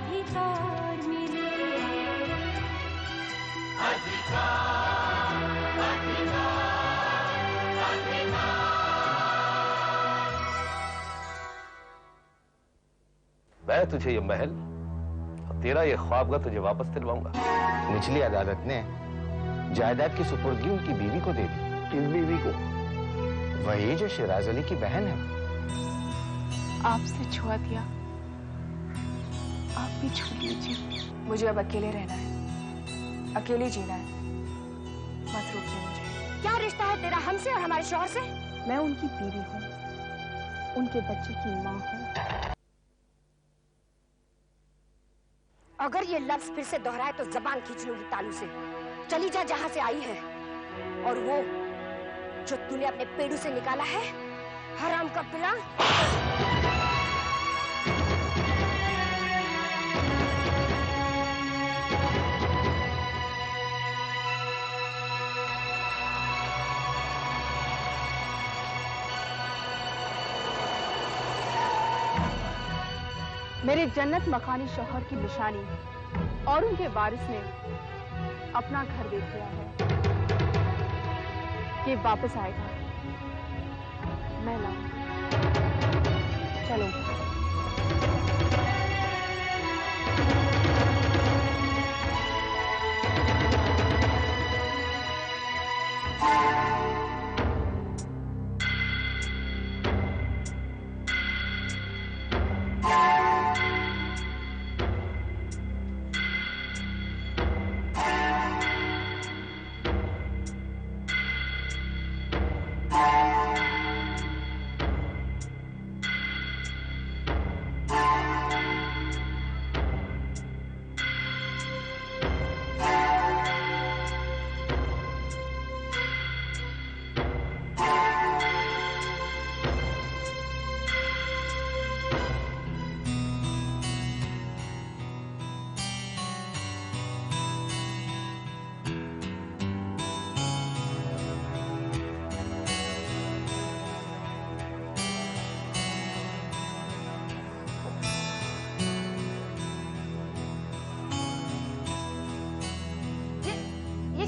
अधिकार मिले। अधिकार, अधिकार, अधिकार। मैं तुझे ये महल और तेरा ये ख्वाबगह तुझे वापस दिलवाऊंगा। निचली अदालत ने जायदाद की सुपुर्दगी उनकी बीवी को दे दी। किस बीवी को? वही जो शिराज अली की बहन है। आपसे छुआ दिया, आप भी छू लीजिए। मुझे अब अकेले रहना है, अकेले जीना है। मत रोकिए मुझे। क्या रिश्ता है तेरा हमसे और हमारे शौहर से? मैं उनकी बीवी हूँ, उनके बच्चे की माँ हूँ। अगर ये लफ्ज फिर से दोहराए तो जबान खींच लूंगी तालू से। चली जा जहां से आई है, और वो जो तूने अपने पेड़ू से निकाला है, हराम का पिला। मेरे जन्नत मकानी शौहर की निशानी और उनके वारिस ने अपना घर देख लिया है। ये वापस आएगा, मैं लाऊंगी। चलो।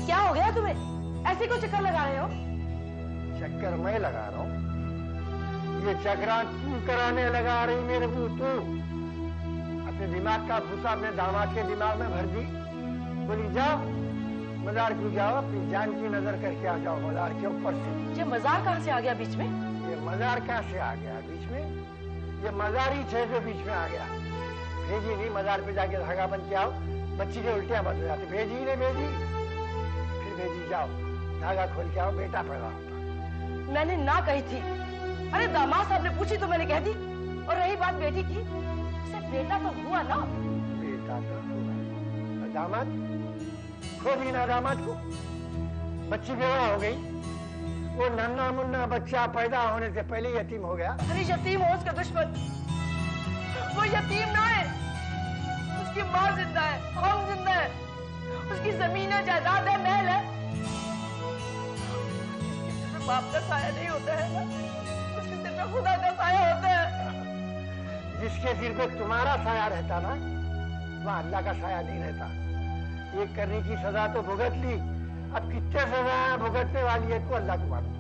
क्या हो गया तुम्हें? ऐसे क्यों चक्कर लगा रहे हो? चक्कर मैं लगा रहा हूँ? ये चक्रा तू कराने लगा रही मेरे को। तू अपने दिमाग का भूसा अपने दामाद के दिमाग में भर दी। बोली जाओ मजार क्यों जाओ, अपनी जान की नजर करके आ जाओ मजार के ऊपर से। ये मजार कहाँ से आ गया बीच में? ये मजार कहाँ से आ गया बीच में? ये मजारी छे जो बीच में आ गया। भेजी नहीं, मजार पे जाके धागा बन के आओ, बच्ची के उल्टियां बन जाती। भेजी नहीं भेजी, भेजी जाओ, धागा खोल के आओ, बेटा पैदा होता। मैंने ना कही थी। अरे दामाद साहब ने पूछी तो मैंने कह दी। और रही बात बेटी की, उसे बेटा तो हुआ ना। बेटा तो हुआ, दामाद खो दी ना दामाद को। बच्ची बेवा हो गई, वो नन्ना मुन्ना बच्चा पैदा होने से पहले यतीम हो गया। अरे यतीम हो उसका दुश्मन, वो यतीम ना है, उसकी माँ जिंदा है, हम जिंदा है, उसकी जमीन है, जायदाद है, महल है। उसके बाप का साया नहीं होता है ना, उसके सिर पे खुदा का साया होता है। जिसके सिर पे तुम्हारा साया रहता ना, वहाँ अल्लाह का साया नहीं रहता। ये करने की सजा तो भुगत ली, अब कितने सजा भुगतने वाली है तो अल्लाह को मालूम।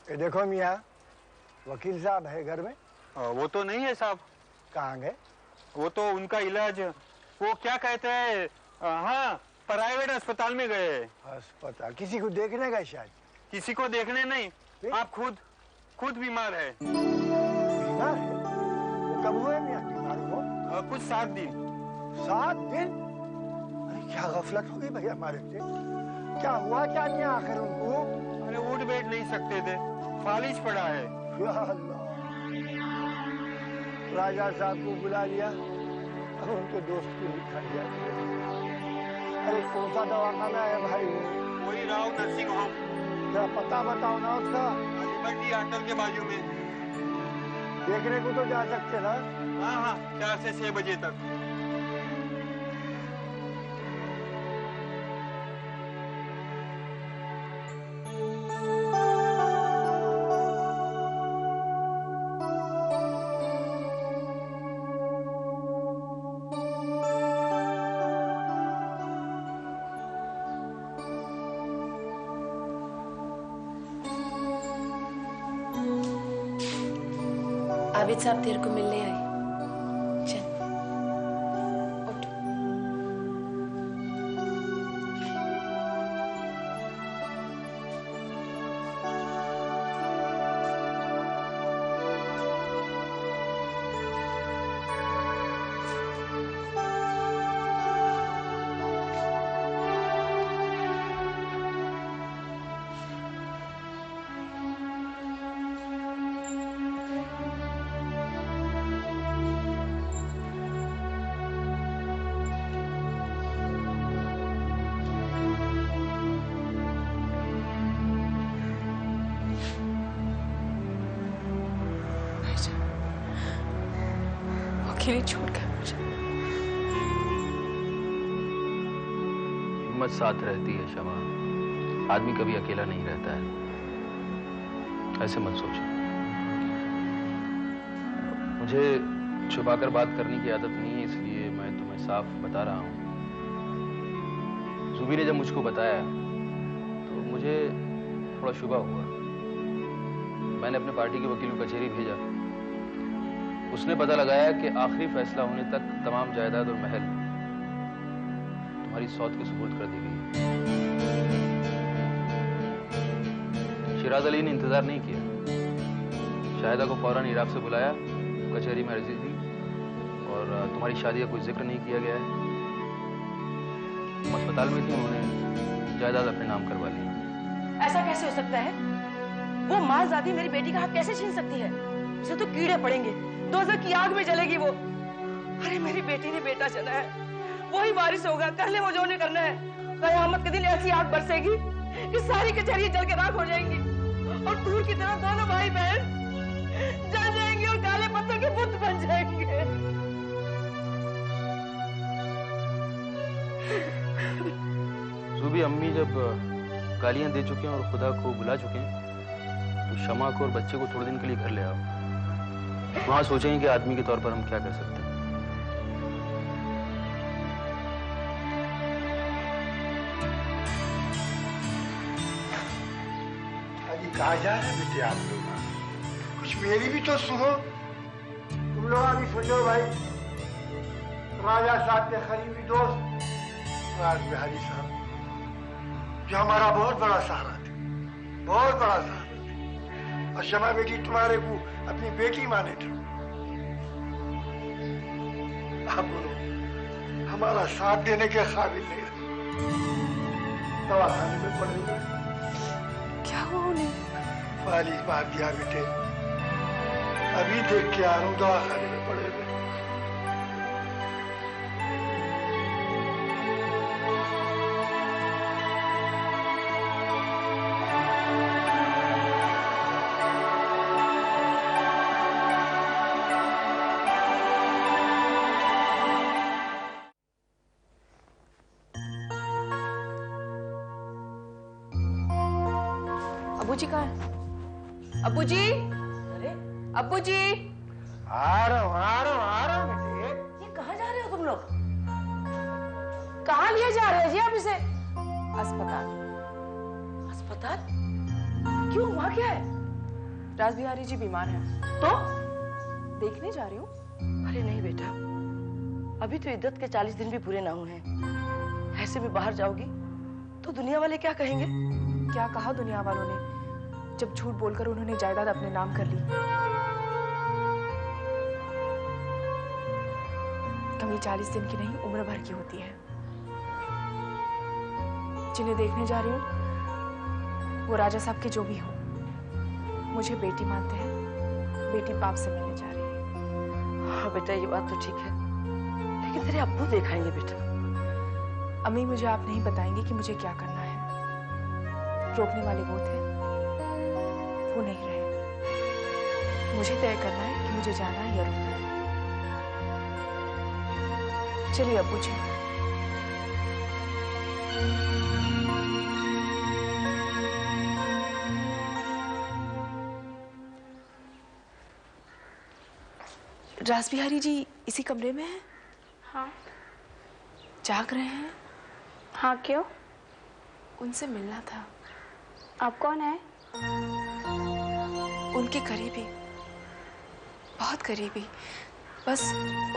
ये देखो मियाँ, वकील साहब है घर में? वो तो नहीं है साहब। कहाँ गए? वो तो उनका इलाज, वो क्या कहते हैं, हाँ प्राइवेट अस्पताल में गए। अस्पताल? किसी को देखने गए शायद? किसी को देखने नहीं, आप खुद बीमार है। बीमार है? वो कब हुए मियाँ बीमार हो? कुछ 7 दिन। 7 दिन? अरे क्या गफलत हो गई भाई हमारे से। क्या हुआ क्या मियाँ आखिर उनको? अरे उठ बैठ नहीं सकते थे, फालिज पड़ा है। राजा साहब को बुला लिया और उनके दोस्त को लिखा दिया। अरे कौन सा दवाखाना है भाई? वही राव नर्सिंग होम। जरा पता बताओ ना उसका। लिबर्टी होटल के बाजू में। देखने को तो जा सकते ना। हाँ हाँ, 4 से 6 बजे तक। आबिद साहब तेरे को मिलने आए। चल उठ। अकेले छोड़कर मुझे। हिम्मत साथ रहती है शमा, आदमी कभी अकेला नहीं रहता है, ऐसे मत सोचो। मुझे छुपाकर बात करने की आदत नहीं है, इसलिए मैं तुम्हें साफ बता रहा हूं। जुबी ने जब मुझको बताया तो मुझे थोड़ा शुबा हुआ। मैंने अपने पार्टी के वकील को कचहरी भेजा। उसने पता लगाया कि आखिरी फैसला होने तक तमाम जायदाद और महल तुम्हारी सौत के सुपुर्द कर दी गई। शिराज अली ने इंतजार नहीं किया, शाहिदा को फौरन इराक से बुलाया, कचहरी में अर्जी दी और तुम्हारी शादी का कोई जिक्र नहीं किया गया है। तुम अस्पताल में थी, उन्होंने जायदाद अपने नाम करवा ली। ऐसा कैसे हो सकता है? वो मालजादी मेरी बेटी का हक कैसे छीन सकती है? उसे तो कीड़े पड़ेंगे, दोज़ख की आग में जलेगी वो। अरे मेरी बेटी ने बेटा चला है, वही वारिस होगा, कर ले वो जो उन्हें करना है। कयामत के दिन ऐसी आग बरसेगी कि सारी कचहरी जल के राख हो जाएंगी और दूर की तरह दोनों भाई बहन जल जाएंगे और काले पत्थर के बुत बन जाएंगे। जुबी, अम्मी जब गालियां दे चुके हैं और खुदा को बुला चुके हैं तो शमा को और बच्चे को थोड़े दिन के लिए घर ले आओ। वहां सोचेंगे कि आदमी के तौर पर हम क्या कर सकते हैं। अजी कहाँ जा रहे हैं बेटे आप लोग? कुछ मेरी भी तो सुनो। तुम लोग अभी सोचो भाई, राजा साहब के करीबी दोस्त राज बिहारी साहब, जो हमारा बहुत बड़ा सहारा थे, बहुत बड़ा सहारा थे। और शमा बेटी तुम्हारे को अपनी बेटी माने थे। आप बोलो, हमारा साथ देने के काबिल नहीं रहे। दवाखाने में पड़े हुए। क्या हुआ उन्हें? फालिज मार दिया बेटे, अभी देख के आ रहा हूँ, दवाखाने में पड़े हुए। अब्बू जी कहाँ है? अब्बू जी, अरे अब्बू जी। आ रहा हूँ बेटे। ये कहाँ जा रहे हो तुम लोग? कहाँ लिए जा रहे हो जी आप इसे? अस्पताल। अस्पताल? क्यों, वहाँ क्या है? राज बिहारी जी बीमार हैं। तो देखने जा रही हूँ। अरे नहीं बेटा, अभी तो इद्दत के 40 दिन भी पूरे ना हुए हैं। ऐसे में बाहर जाओगी तो दुनिया वाले क्या कहेंगे? क्या कहा दुनिया वालों ने जब झूठ बोलकर उन्होंने जायदाद अपने नाम कर ली? कमी 40 दिन की नहीं, उम्र भर की होती है। जिन्हें देखने जा रही हूँ वो राजा साहब के जो भी हो, मुझे बेटी मानते हैं। बेटी बाप से मिलने जा रही है। हाँ बेटा, ये बात तो ठीक है, लेकिन तेरे अब्बू देखाएंगे बेटा। अम्मी, मुझे आप नहीं बताएंगे कि मुझे क्या करना है। रोकने वाले वो थे, वो नहीं रहे। मुझे तय करना है कि मुझे जाना है या रुकना है। चलिए अब्बू जी। रासबिहारी जी इसी कमरे में हैं? हाँ। जाग रहे हैं? हाँ, क्यों? उनसे मिलना था। आप कौन है? उनके करीबी, बहुत करीबी। बस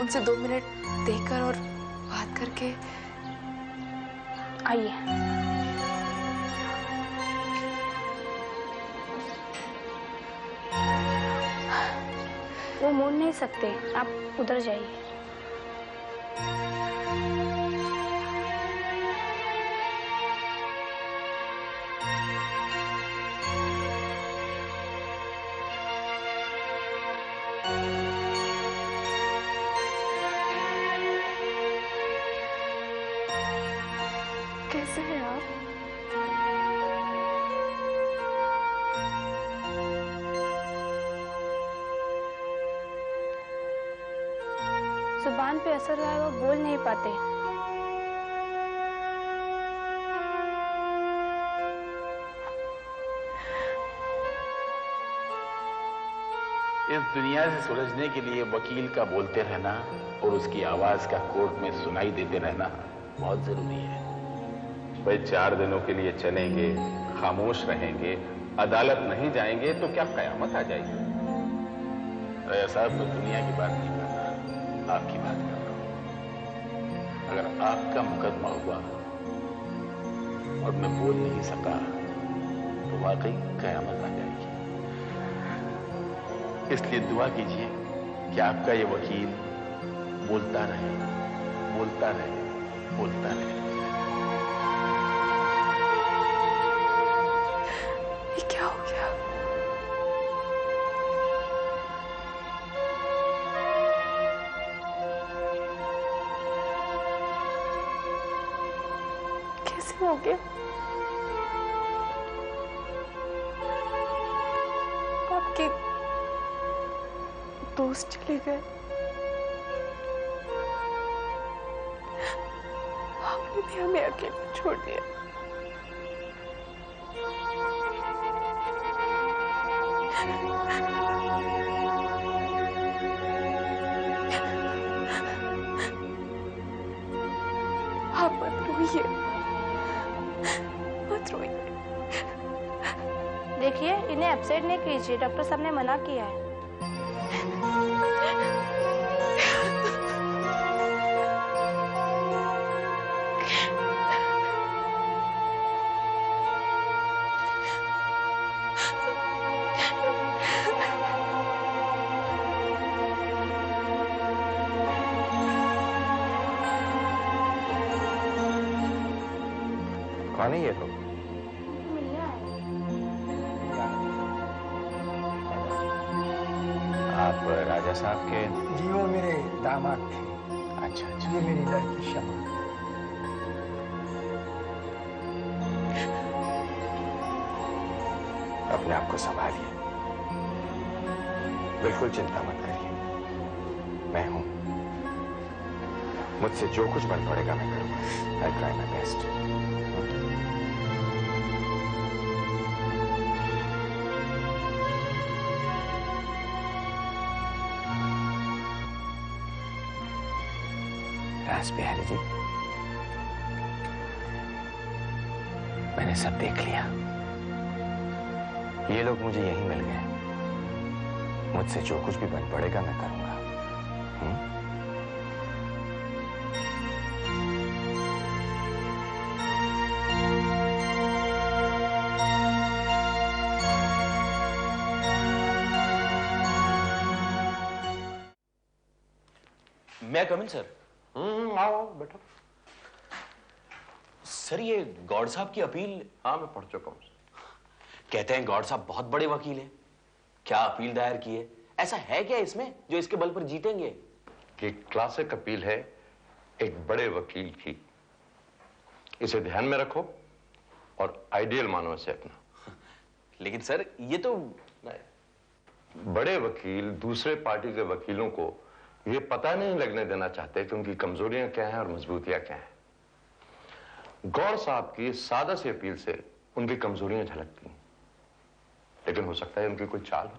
उनसे 2 मिनट देखकर और बात करके। आइए। वो मुड़ नहीं सकते, आप उधर जाइए। कैसे हैं आप? जुबान पे असर रहा है, वो बोल नहीं पाते। इस दुनिया से सुलझने के लिए वकील का बोलते रहना और उसकी आवाज का कोर्ट में सुनाई देते रहना बहुत जरूरी है। भाई 4 दिनों के लिए चलेंगे, खामोश रहेंगे, अदालत नहीं जाएंगे तो क्या कयामत आ जाएगी? राजा साहब, मैं दुनिया की बात नहीं कर रहा, आपकी बात कर रहा हूं। अगर आपका मुकदमा हुआ और मैं बोल नहीं सका तो वाकई कयामत आ जाएगी। इसलिए दुआ कीजिए कि आपका ये वकील बोलता रहे, बोलता रहे, बोलता रहे। ये क्या हो गया? कैसे हो गया? आपके दोस्त चले गए, आपने भी हमें अकेले छोड़ दिया। आप मत रोइए, मत रोइए। देखिए, इन्हें अपसेट नहीं कीजिए, डॉक्टर साहब ने मना किया है। कौन है ये लोग? आप राजा साहब के? जी, वो मेरे दामाद थे। अच्छा अच्छा। ये मेरी लड़की शमा। अपने आप को संभालिए, बिल्कुल चिंता मत करिए, मैं हूं। मुझसे जो कुछ बन पड़ेगा मैं करूंगा। I try my best. Rasbihari ji, मैंने सब देख लिया। ये लोग मुझे यहीं मिल गए। मुझसे जो कुछ भी बन पड़ेगा मैं करूंगा। मैं कम इन सर? आओ बैठो। सर, ये गौड़ साहब की अपील? हाँ, मैं पढ़ चुका हूँ। कहते हैं गौड़ साहब बहुत बड़े वकील हैं। क्या अपील दायर की है? ऐसा है क्या इसमें जो इसके बल पर जीतेंगे? कि क्लासिक अपील है एक बड़े वकील की। इसे ध्यान में रखो और आइडियल मानो इसे अपना। लेकिन सर ये तो बड़े वकील दूसरे पार्टी के वकीलों को ये पता नहीं लगने देना चाहते कि उनकी कमजोरियां क्या हैं और मजबूतियां क्या हैं। गौर साहब की सादा सी अपील से उनकी कमजोरियां झलकती हैं, लेकिन हो सकता है उनकी कोई चाल हो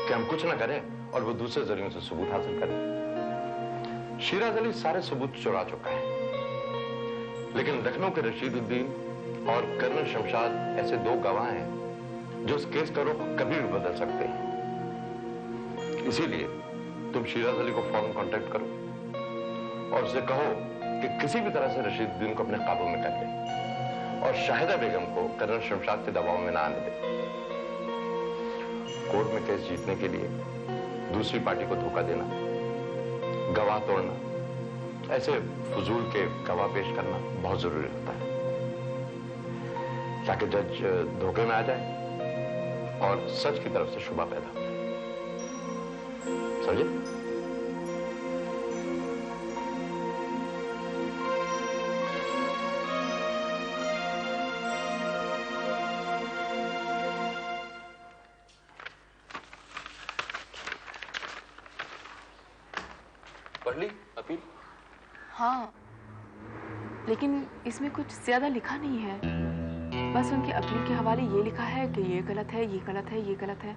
कि हम कुछ ना करें और वो दूसरे जरियों से सबूत हासिल करें। शिराज अली सारे सबूत चुरा चुका है, लेकिन लखनऊ के रशीदुद्दीन और कर्नल शमशाद ऐसे दो गवाह हैं जो इस केस का रुख कभी भी बदल सकते हैं। इसीलिए तुम शिराज अली को फौरन कांटेक्ट करो और उसे कहो कि किसी भी तरह से रशीदुद्दीन को अपने काबू में कर ले और शाहिदा बेगम को कर्नल शमशाद के दबाव में ना आने दे। कोर्ट में केस जीतने के लिए दूसरी पार्टी को धोखा देना, गवाह तोड़ना, ऐसे फजूल के गवाह पेश करना बहुत जरूरी होता है ताकि जज धोखे में आ जाए और सच की तरफ से शुबा पैदा हो। समझे? पढ़ ली अपील? हाँ, लेकिन इसमें कुछ ज्यादा लिखा नहीं है। बस उनके अपील के हवाले ये लिखा है कि ये गलत है, ये गलत है, ये गलत है।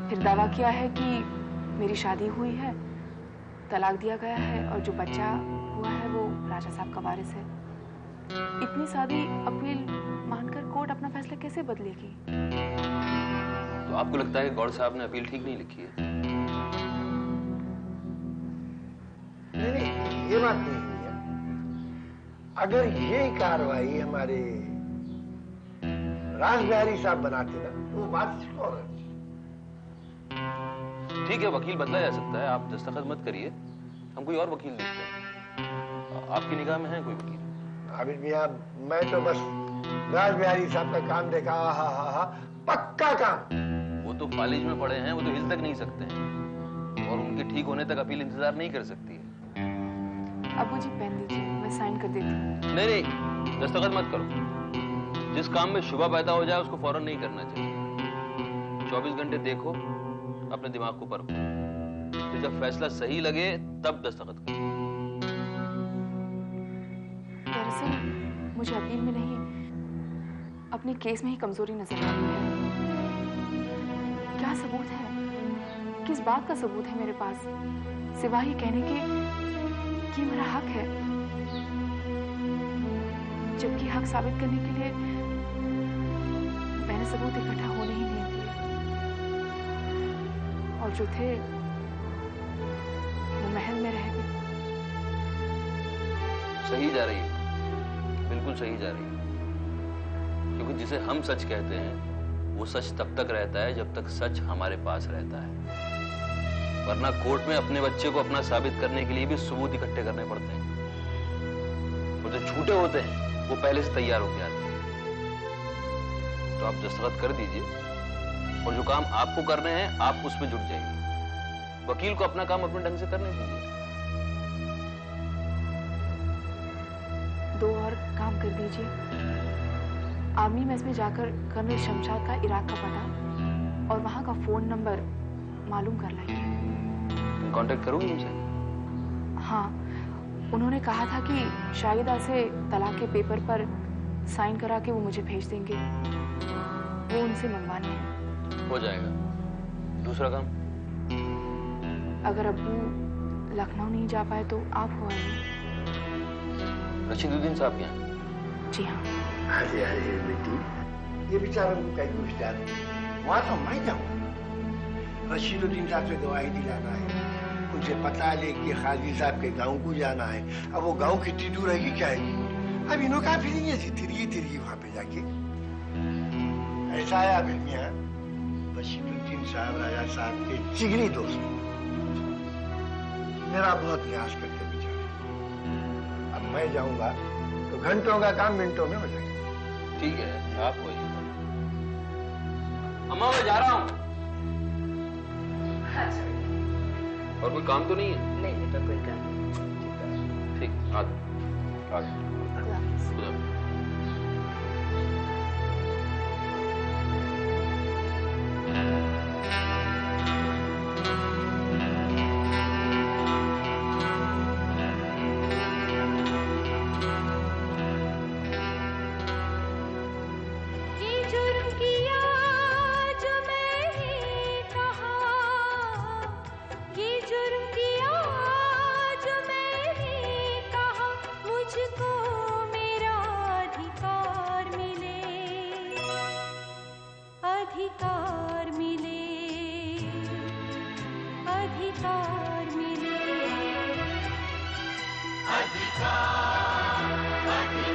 फिर दावा किया है कि मेरी शादी हुई है, तलाक दिया गया है और जो बच्चा हुआ है वो राजा साहब का वारिस है। इतनी सादी अपील मानकर कोर्ट अपना फैसला कैसे बदलेगी? तो आपको लगता है कि गौड़ साहब ने अपील ठीक नहीं लिखी है? नहीं, ये बात नहीं हुई है। अगर ये कार्रवाई हमारे राजबिहारी साहब बनाते ना तो वो बात और है। ठीक है, वकील बदला जा सकता है, आप दस्तखत मत करिए, हम कोई और वकील देखते हैं। आपकी निगाह में है कोई वकील? आबिद मियां, मैं तो बस राजबिहारी साहब का काम देखा, हा पक्का काम। वो तो फालिज में पड़े हैं, वो तो हिल तक नहीं सकते हैं और उनके ठीक होने तक अपील इंतजार नहीं कर सकती है। अबू जी पेन दीजिए, मैं साइन कर देती हूँ। नहीं, दस्तखत मत करो। जिस काम में शुबा पैदा हो जाए उसको फौरन नहीं करना चाहिए। 24 घंटे देखो, अपने दिमाग को परखो, तो जब फैसला सही लगे तब दस्तखत करो। दरअसल मुझे अपील में नहीं, अपने केस में ही कमजोरी नजर आ रही है। क्या सबूत है? किस बात का सबूत है मेरे पास, सिवाय ये कहने के कि मेरा हक है, जबकि हक साबित करने के लिए मैंने सबूत इकट्ठा होने ही नहीं दिए, और जो थे वो महल में रह गए। सही जा रही है, बिल्कुल सही जा रही है, क्योंकि जिसे हम सच कहते हैं वो सच तब तक रहता है जब तक सच हमारे पास रहता है, वरना कोर्ट में अपने बच्चे को अपना साबित करने के लिए भी सबूत इकट्ठे करने पड़ते हैं। और जो झूठे होते हैं वो पहले से तैयार होके आते हैं। तो आप दस्तखत कर दीजिए और जो काम आपको करने हैं आप उसमें जुट जाइए। वकील को अपना काम अपने ढंग से करने दीजिए। 2 और काम कर दीजिए। आर्मी मेस में जाकर कर्नल शमशाद का इराक का पता और वहां का फोन नंबर मालूम कर लाइए। कांटेक्ट करूंगी उनसे? हाँ, उन्होंने कहा था कि शाहिदा से तलाक के पेपर पर साइन करा के वो मुझे भेज देंगे, वो उनसे मंगवाने हैं। हो जाएगा। दूसरा काम? अगर अब्बू लखनऊ नहीं जा पाए तो आप हो आइए। रशीदुद्दीन साहब के यहाँ? जी हाँ। अरे अरे बेटी, ये बेचारा को कहीं पूछता है, वहां तो मैं जाऊँ। रशीदुद्दीन साहब से गवाही दिलाना है, उनसे पता ले कि खाजी साहब के गांव को जाना है। अब वो गांव कितनी दूर रहेगी क्या है? अब इन्हों का फिर ये तिरगी वहां पे जाके ऐसा है। आबिद मियां, रशीदुद्दीन साहब राजा साहब के जिगरी दोस्त, मेरा बहुत प्रयास करते बेचारे। अब मैं जाऊंगा तो घंटों का काम मिनटों में हो जाएगा। ठीक है, आप हो। अम्मा मैं जा रहा हूँ। और कोई काम तो नहीं है? नहीं बेटा, कोई काम नहीं। ठीक, आ जाओ। मुझको मेरा अधिकार मिले, अधिकार मिले, अधिकार मिले, अधिकार, अधिकार।